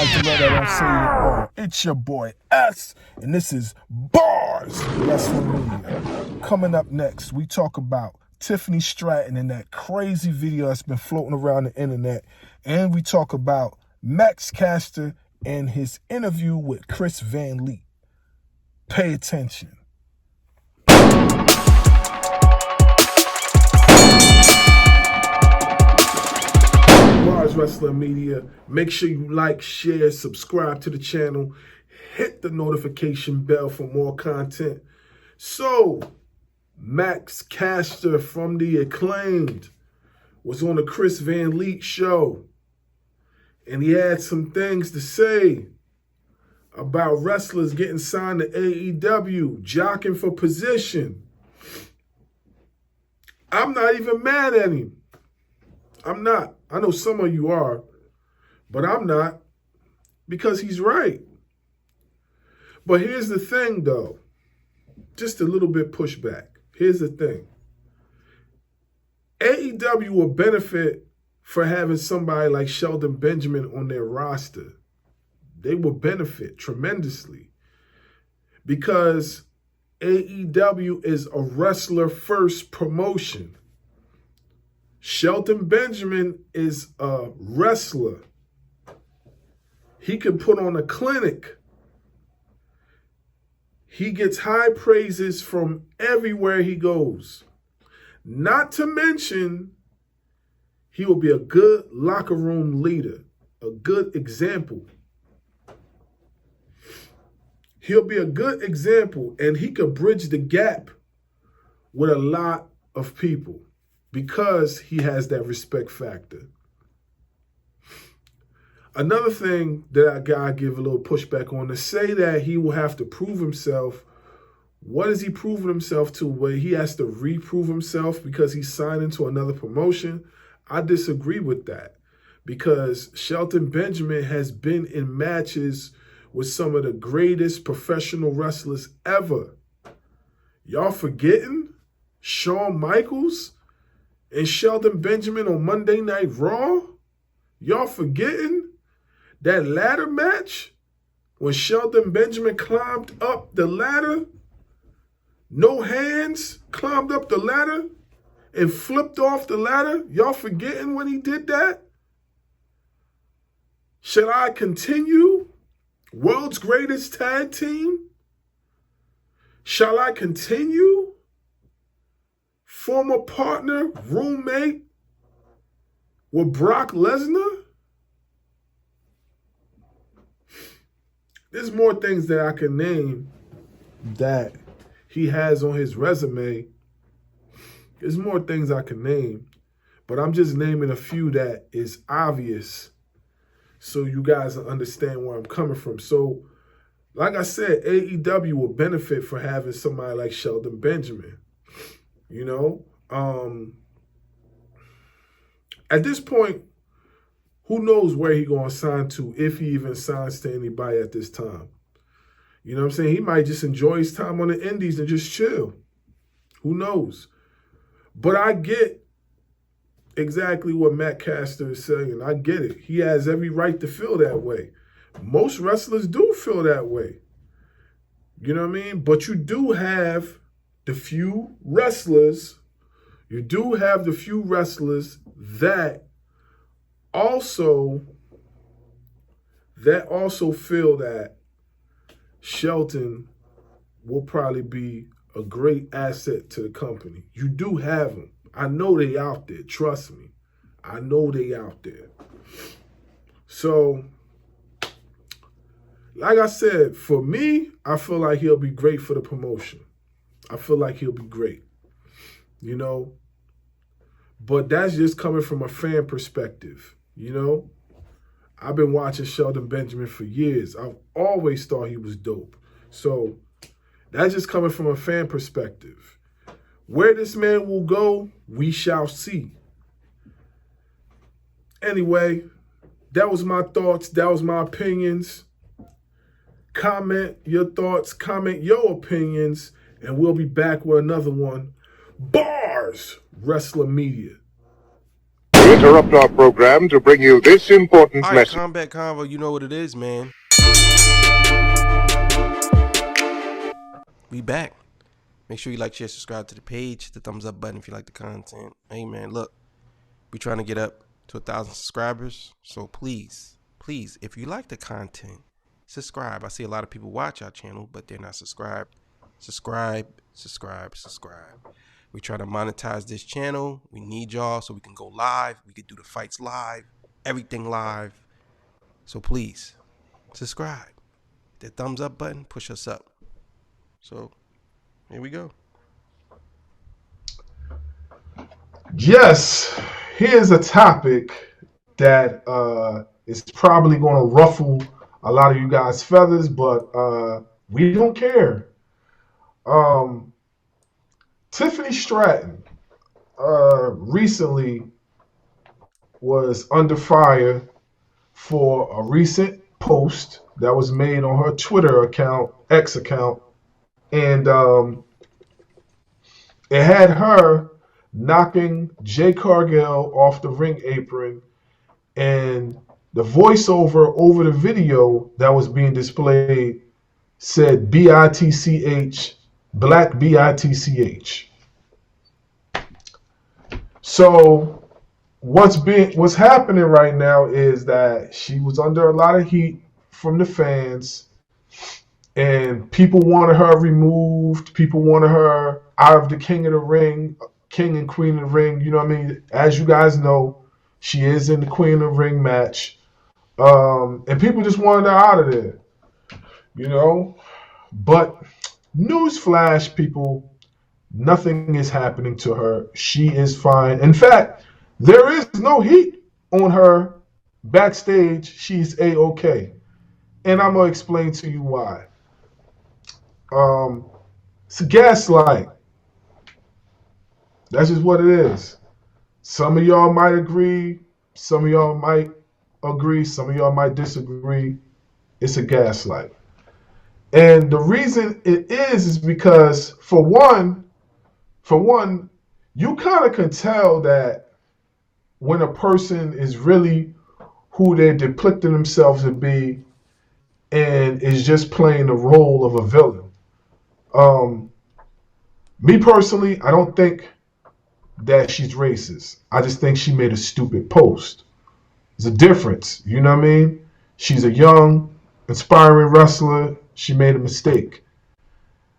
like to let that say it all. It's your boy S, and this is BARZ WRESTLING MEDIA. Coming up next, we talk about Tiffany Stratton and that crazy video that's been floating around the internet, and we talk about Max Caster and his interview with Chris Van Lee. Pay attention. BARZ WRESTLING MEDIA. Make sure you like, share, subscribe to the channel. Hit the notification bell for more content. So, Max Caster from the Acclaimed was on the Chris Van Lee show. And he had some things to say about wrestlers getting signed to AEW, jockeying for position. I'm not even mad at him. I'm not. I know some of you are, but I'm not, because he's right. But here's the thing, though. Just a little bit pushback. Here's the thing. AEW will benefit for having somebody like Shelton Benjamin on their roster. They will benefit tremendously because AEW is a wrestler-first promotion. Shelton Benjamin is a wrestler. He can put on a clinic. He gets high praises from everywhere he goes. Not to mention, he will be a good locker room leader, a good example. He'll be a good example, and he could bridge the gap with a lot of people because he has that respect factor. Another thing that I gotta give a little pushback on, to say that he will have to prove himself. What is he proving himself to? Where he has to reprove himself because he's signed into another promotion? I disagree with that, because Shelton Benjamin has been in matches with some of the greatest professional wrestlers ever. Y'all forgetting Shawn Michaels and Shelton Benjamin on Monday Night Raw? Y'all forgetting that ladder match when Shelton Benjamin climbed up the ladder, no hands, climbed up the ladder and flipped off the ladder? Y'all forgetting when he did that? Shall I continue? World's greatest tag team? Shall I continue? Former partner, roommate with Brock Lesnar? There's more things that I can name that he has on his resume. There's more things I can name, but I'm just naming a few that is obvious so you guys will understand where I'm coming from. So, like I said, AEW will benefit for having somebody like Shelton Benjamin. You know, at this point, who knows where he going to sign to, if he even signs to anybody at this time. You know what I'm saying? He might just enjoy his time on the indies and just chill. Who knows? But I get exactly what Matt Caster is saying. I get it. He has every right to feel that way. Most wrestlers do feel that way. You know what I mean? But you do have the few wrestlers, that also feel that Shelton will probably be a great asset to the company. You do have them. I know they out there. Trust me. I know they out there. So, like I said, for me, I feel like he'll be great for the promotion. I feel like he'll be great. You know? But that's just coming from a fan perspective. You know? I've been watching Shelton Benjamin for years. I've always thought he was dope. So, that's just coming from a fan perspective. Where this man will go, we shall see. Anyway, that was my thoughts. That was my opinions. Comment your thoughts. Comment your opinions. And we'll be back with another one. BARZ WRESTLING MEDIA. interrupt our program to bring you this important message. Combat Convo, you know what it is, man. We back. Make sure you like, share, subscribe to the page. Hit the thumbs up button if you like the content. Hey, man, look. We trying to get up to 1,000 subscribers. So please, if you like the content, subscribe. I see a lot of people watch our channel, but they're not subscribed. Subscribe. We try to monetize this channel. We need y'all so we can go live. We can do the fights live, everything live. So please, subscribe. Hit the thumbs up button, push us up. So here we go. Yes, here's a topic that is probably going to ruffle a lot of you guys' feathers, but we don't care. Tiffany Stratton recently was under fire for a recent post that was made on her Twitter account, X account, and it had her knocking Jay Cargill off the ring apron, and the voiceover over the video that was being displayed said BITCH, Black BITCH. So what's happening right now is that she was under a lot of heat from the fans, and people wanted her removed. People wanted her out of the King of the Ring, King and Queen of the Ring. You know what I mean? As you guys know, she is in the Queen of the Ring match. And people just wanted her out of there, you know? But newsflash, people, nothing is happening to her. She is fine. In fact, there is no heat on her backstage. She's A-okay. And I'm going to explain to you why. It's a gaslight. That's just what it is. Some of y'all might agree. Some of y'all might agree. Some of y'all might disagree. It's a gaslight. And the reason it is because, for one, you kind of can tell that when a person is really who they're depicting themselves to be and is just playing the role of a villain. Me personally, I don't think that she's racist. I just think she made a stupid post. There's a difference, you know what I mean? She's a young, inspiring wrestler. She made a mistake.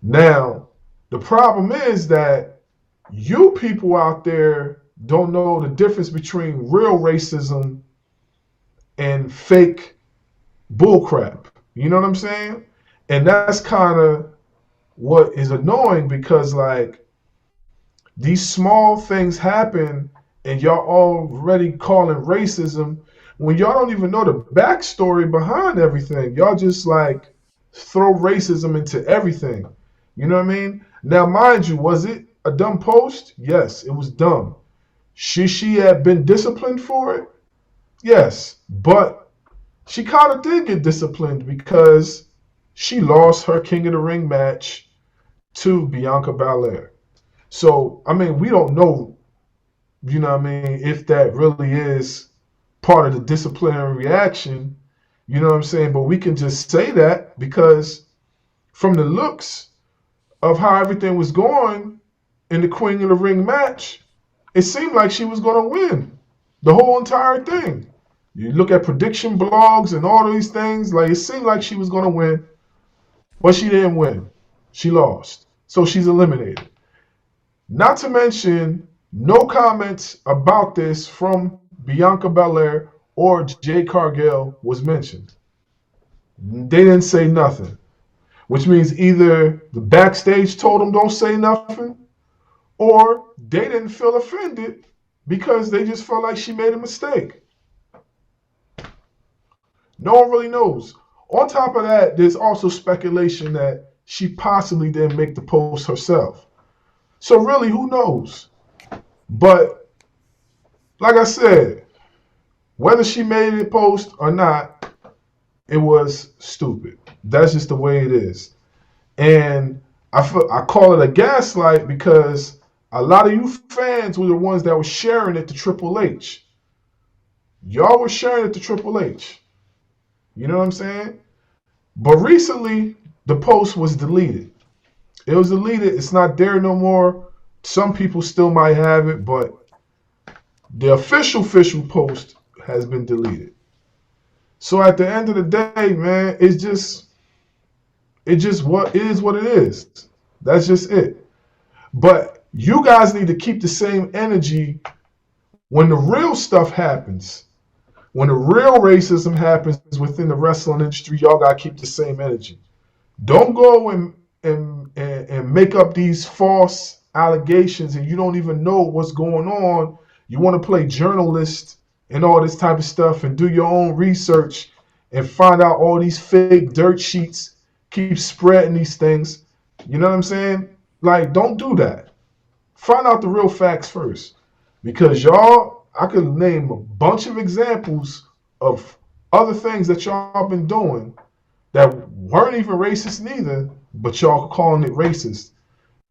Now, the problem is that you people out there don't know the difference between real racism and fake bullcrap. You know what I'm saying? And that's kind of what is annoying, because like these small things happen and y'all already calling racism when y'all don't even know the backstory behind everything. Y'all just like throw racism into everything. You know what I mean? Now, mind you, was it a dumb post? Yes, it was dumb. Should she have been disciplined for it? Yes, but she kind of did get disciplined because she lost her King of the Ring match to Bianca Belair. So, I mean, we don't know, you know what I mean, if that really is part of the disciplinary reaction, you know what I'm saying? But we can just say that because from the looks of how everything was going in the Queen of the Ring match, it seemed like she was going to win the whole entire thing. You look at prediction blogs and all these things, like it seemed like she was going to win, but she didn't win. She lost. So she's eliminated. Not to mention, no comments about this from Bianca Belair or Jay Cargill was mentioned. They didn't say nothing, which means either the backstage told them don't say nothing, or they didn't feel offended because they just felt like she made a mistake. No one really knows. On top of that, there's also speculation that she possibly didn't make the post herself. So really, who knows? But like I said, whether she made it post or not, it was stupid. That's just the way it is. And I call it a gaslight because a lot of you fans were the ones that were sharing it to Triple H. Y'all were sharing it to Triple H. You know what I'm saying? But recently, the post was deleted. It was deleted. It's not there no more. Some people still might have it, but the official post has been deleted. So at the end of the day, man, it's just what is what it is. That's just it. But you guys need to keep the same energy when the real stuff happens. When the real racism happens within the wrestling industry, y'all gotta keep the same energy. Don't go and make up these false allegations and you don't even know what's going on. You want to play journalist and all this type of stuff and do your own research and find out all these fake dirt sheets, keep spreading these things. You know what I'm saying? Like, don't do that. Find out the real facts first. Because y'all, I could name a bunch of examples of other things that y'all been doing that weren't even racist neither, but y'all calling it racist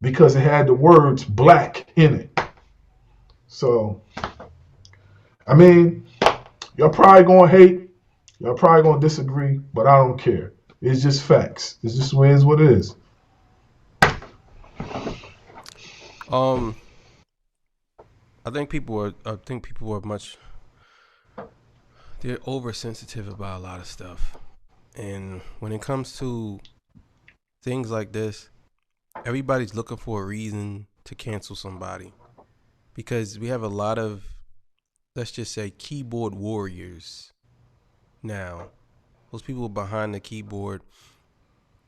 because it had the words black in it. So, I mean, y'all probably gonna hate, y'all probably gonna disagree, but I don't care. It's just facts. It's just what it is. I think people are much, they're oversensitive about a lot of stuff. And when it comes to things like this, everybody's looking for a reason to cancel somebody. Because we have a lot of, let's just say, keyboard warriors now. Those people behind the keyboard,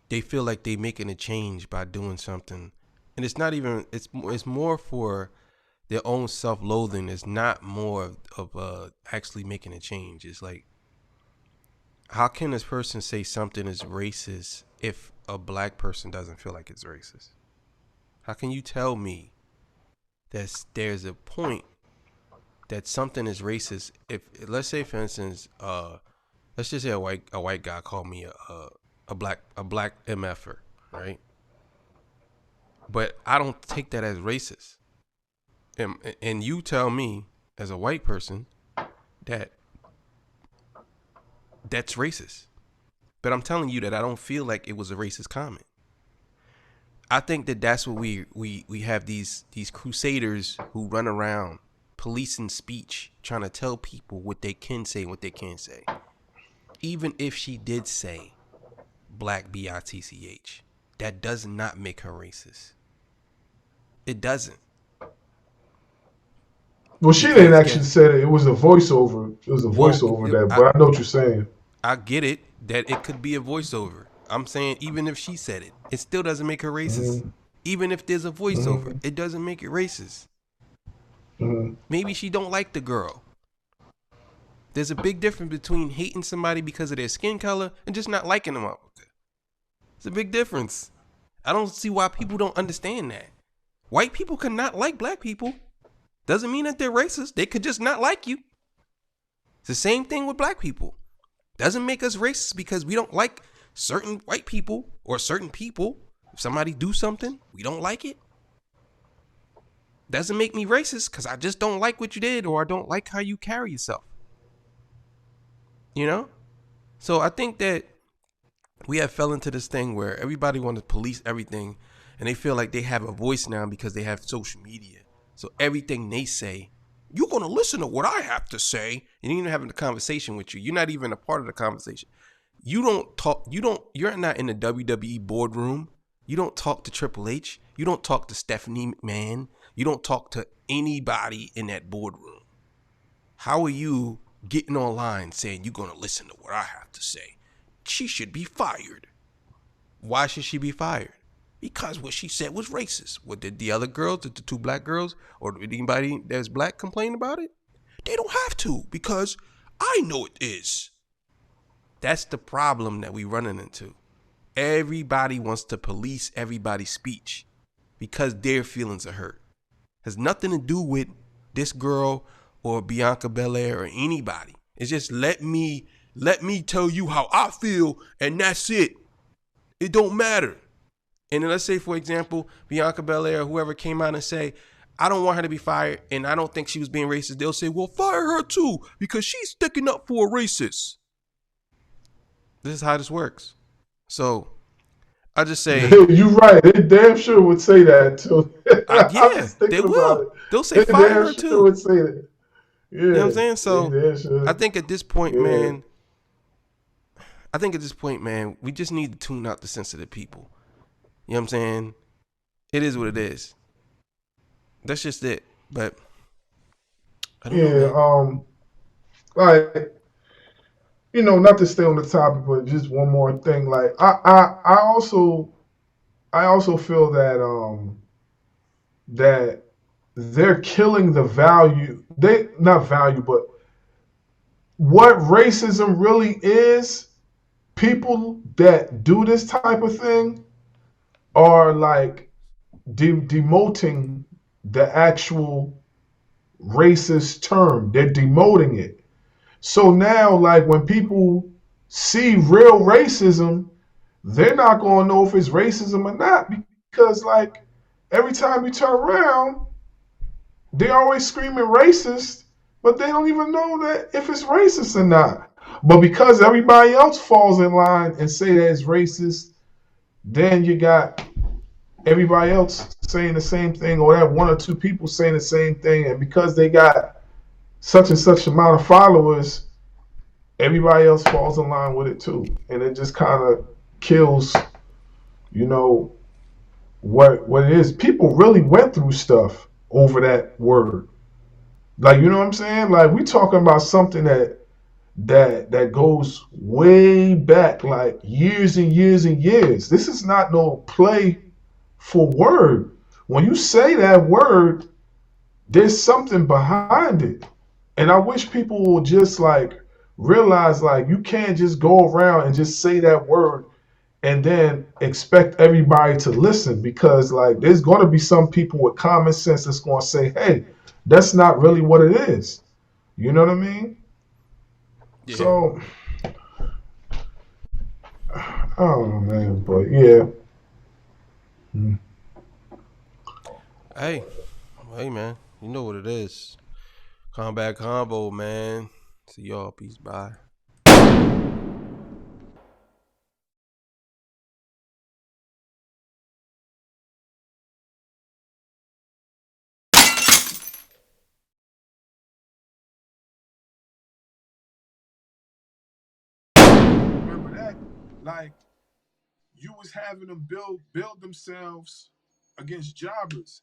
they feel like they're making a change by doing something. And it's not even, it's more for their own self-loathing. It's not more of actually making a change. It's like, how can this person say something is racist if a black person doesn't feel like it's racist? How can you tell me that there's a point that something is racist if, let's say, for instance, let's just say a white guy called me a black MFer, right? But I don't take that as racist. And you tell me as a white person that that's racist. But I'm telling you that I don't feel like it was a racist comment. I think that that's what we have these crusaders who run around policing speech, trying to tell people what they can say and what they can't say. Even if she did say black BITCH, that does not make her racist. It doesn't. Well, she didn't actually say that. It was a voiceover. It was a voiceover but I know what you're saying. I get it that it could be a voiceover. I'm saying even if she said it, it still doesn't make her racist. Mm-hmm. Even if there's a voiceover, it doesn't make it racist. Mm-hmm. Maybe she don't like the girl. There's a big difference between hating somebody because of their skin color and just not liking them. It's a big difference. I don't see why people don't understand that. White people cannot like black people. Doesn't mean that they're racist. They could just not like you. It's the same thing with black people. Doesn't make us racist because we don't like certain white people or certain people. If somebody do something, we don't like it. Doesn't make me racist because I just don't like what you did or I don't like how you carry yourself. You know? So I think that we have fell into this thing where everybody wants to police everything and they feel like they have a voice now because they have social media. So everything they say, you're going to listen to what I have to say. And even having a conversation with you. You're not even a part of the conversation. You don't talk. You're not in the WWE boardroom. You don't talk to Triple H. You don't talk to Stephanie McMahon. You don't talk to anybody in that boardroom. How are you getting online saying you're going to listen to what I have to say? She should be fired. Why should she be fired? Because what she said was racist. What did the other girls, did the two black girls, or did anybody that's black complain about it? They don't have to, because I know it is. That's the problem that we running into. Everybody wants to police everybody's speech because their feelings are hurt. Has nothing to do with this girl or Bianca Belair or anybody. It's just let me tell you how I feel, and that's it. It don't matter. And then let's say, for example, Bianca Belair or whoever came out and say, I don't want her to be fired, and I don't think she was being racist. They'll say, well, fire her too, because she's sticking up for a racist. This is how this works. So I just say, you're right. They damn sure would say that too. yeah, they will. They'll say They fire damn her sure too. would say that. Yeah, you know what I'm saying? So sure. I think at this point, man, we just need to tune out the sensitive people. You know what I'm saying? It is what it is. That's just it. But I don't know, man. Like, you know, not to stay on the topic, but just one more thing. Like, I also feel that that they're killing the value. They not value, but what racism really is. People that do this type of thing are like demoting the actual racist term. They're demoting it. So now, like, when people see real racism, they're not going to know if it's racism or not, because, like, every time you turn around, they're always screaming racist, but they don't even know that if it's racist or not. But because everybody else falls in line and say that it's racist, then you got everybody else saying the same thing, or that one or two people saying the same thing, and because they got such and such amount of followers, everybody else falls in line with it too, and it just kind of kills, you know, what it is. People really went through stuff over that word, like, you know what I'm saying? Like, we talking about something that goes way back, like years and years and years. This is not no play for word. When you say that word, there's something behind it. And I wish people would just like realize, like, you can't just go around and just say that word and then expect everybody to listen, because like there's going to be some people with common sense that's going to say, hey, that's not really what it is. You know what I mean? Yeah. So I don't know, man, but yeah. Hey, man, you know what it is. Combat Combo, man. See y'all. Peace. Bye. Remember that? Like, you was having them build themselves against jobbers.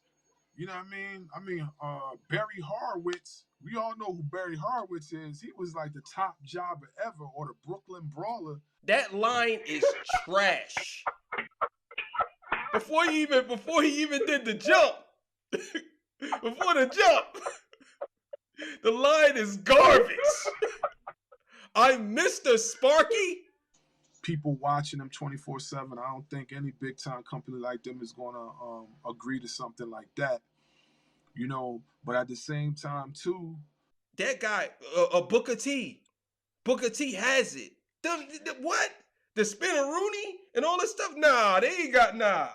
You know what I mean? Barry Horowitz. We all know who Barry Horowitz is. He was like the top jobber ever, or the Brooklyn Brawler. That line is trash. Before he even did the jump, before the jump, the line is garbage. I'm Mr. Sparky. People watching them 24/7. I don't think any big time company like them is gonna agree to something like that. You know, but at the same time too, that guy, Booker T. Booker T has it. What? The Spinner Rooney and all this stuff? Nah, they ain't got nah.